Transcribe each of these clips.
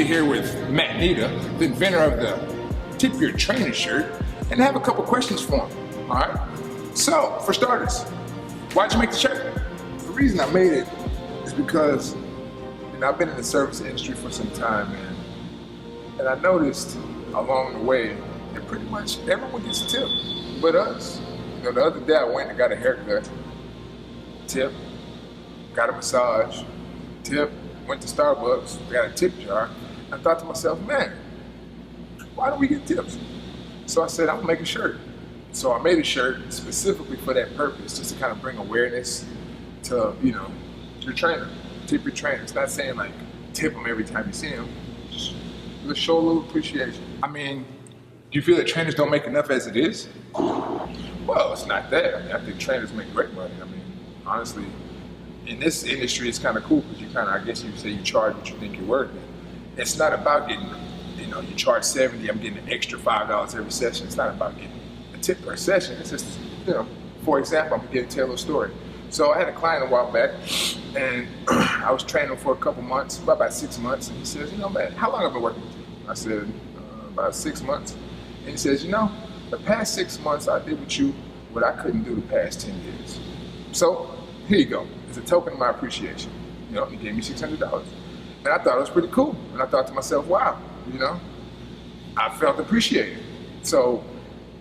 Nita here with Matt Nita, the inventor of the Tip Your Trainer shirt, and I have a couple questions for him, all right? So, for starters, why'd you make the shirt? The reason I made it is because I've been in the service industry for some time, man, and I noticed along the way that pretty much everyone gets a tip, but us. The other day I went and got a haircut, tip, got a massage, tip, went to Starbucks, got a tip jar. I thought to myself, man, why don't we get tips? So I said, I'm gonna make a shirt. So I made a shirt specifically for that purpose, just to kind of bring awareness to, your trainer, tip your trainer. It's not saying like tip them every time you see them, just show a little appreciation. I mean, do you feel that trainers don't make enough as it is? Well, it's not that. I think trainers make great money. Honestly, in this industry, it's kind of cool because I guess you say you charge what you think you're worth. It's not about getting, you charge $70, I'm getting an extra $5 every session. It's not about getting a tip per session. It's just, for example, I'm going to tell a story. So I had a client a while back, and I was training him for a couple months, about 6 months, and he says, man, how long have I been working with you? I said, about 6 months. And he says, the past 6 months I did with you what I couldn't do the past 10 years. So here you go. It's a token of my appreciation. He gave me $600. And I thought it was pretty cool. And I thought to myself, wow, I felt appreciated. So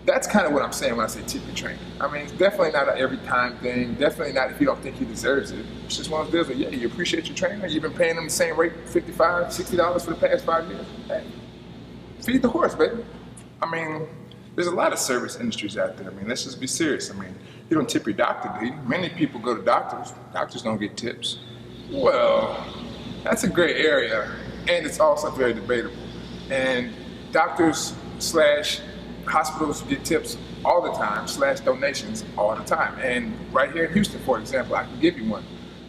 that's kind of what I'm saying when I say tip your trainer. It's definitely not an every time thing. Definitely not if you don't think he deserves it. It's just one of those deals where, you appreciate your trainer. You've been paying him the same rate, $55, $60 for the past 5 years. Hey, feed the horse, baby. There's a lot of service industries out there. Let's just be serious. You don't tip your doctor, do you? Many people go to doctors. Doctors don't get tips. Well, that's a gray area, and it's also very debatable. And doctors / hospitals get tips all the time, / donations all the time. And right here in Houston, for example, I can give you one.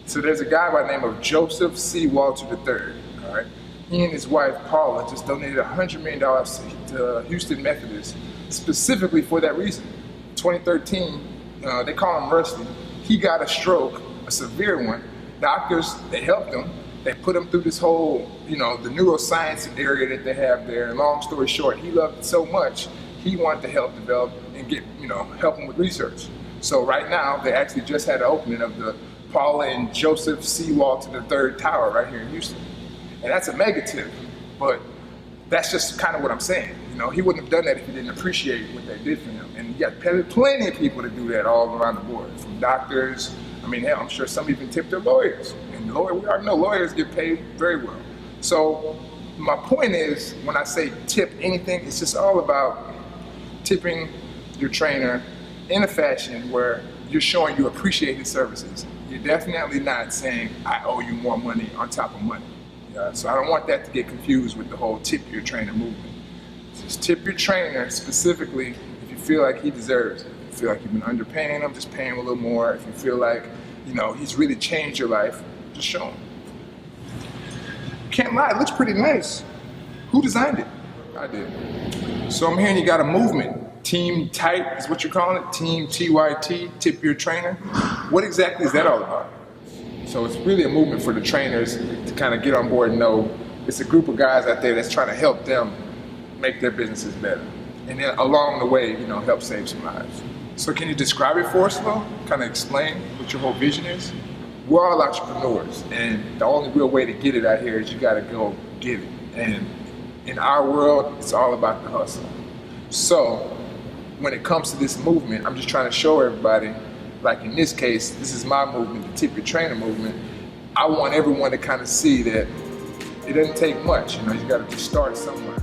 So there's a guy by the name of Joseph C. Walter III, all right? He and his wife, Paula, just donated $100 million to Houston Methodist, specifically for that reason. 2013, they call him Rusty. He got a stroke, a severe one. Doctors, they helped him. They put him through this whole, the neuroscience area that they have there. And long story short, he loved it so much, he wanted to help develop and get, help him with research. So right now, they actually just had an opening of the Paula and Joseph C. Walter III Tower right here in Houston. And that's a mega tip, but that's just kind of what I'm saying. He wouldn't have done that if he didn't appreciate what they did for him. And you got plenty of people that do that all around the board, from doctors. Hell, I'm sure some even tip their lawyers. And we already know lawyers get paid very well. So my point is, when I say tip anything, it's just all about tipping your trainer in a fashion where you're showing you appreciate his services. You're definitely not saying, I owe you more money on top of money. So I don't want that to get confused with the whole tip your trainer movement. Just tip your trainer specifically if you feel like he deserves it. If you feel like you've been underpaying him, just pay him a little more. If you feel like, he's really changed your life, just show him. Can't lie, it looks pretty nice. Who designed it? I did. So I'm hearing you got a movement. Team Type is what you're calling it? Team TYT, Tip Your Trainer. What exactly is that all about? So it's really a movement for the trainers to kind of get on board and know it's a group of guys out there that's trying to help them make their businesses better. And then along the way, help save some lives. So can you describe it for us, though? Kind of explain what your whole vision is? We're all entrepreneurs, and the only real way to get it out here is you gotta go get it. And in our world, it's all about the hustle. So when it comes to this movement, I'm just trying to show everybody, like in this case, this is my movement, the Tip Your Trainer movement. I want everyone to kind of see that it doesn't take much, you gotta just start somewhere.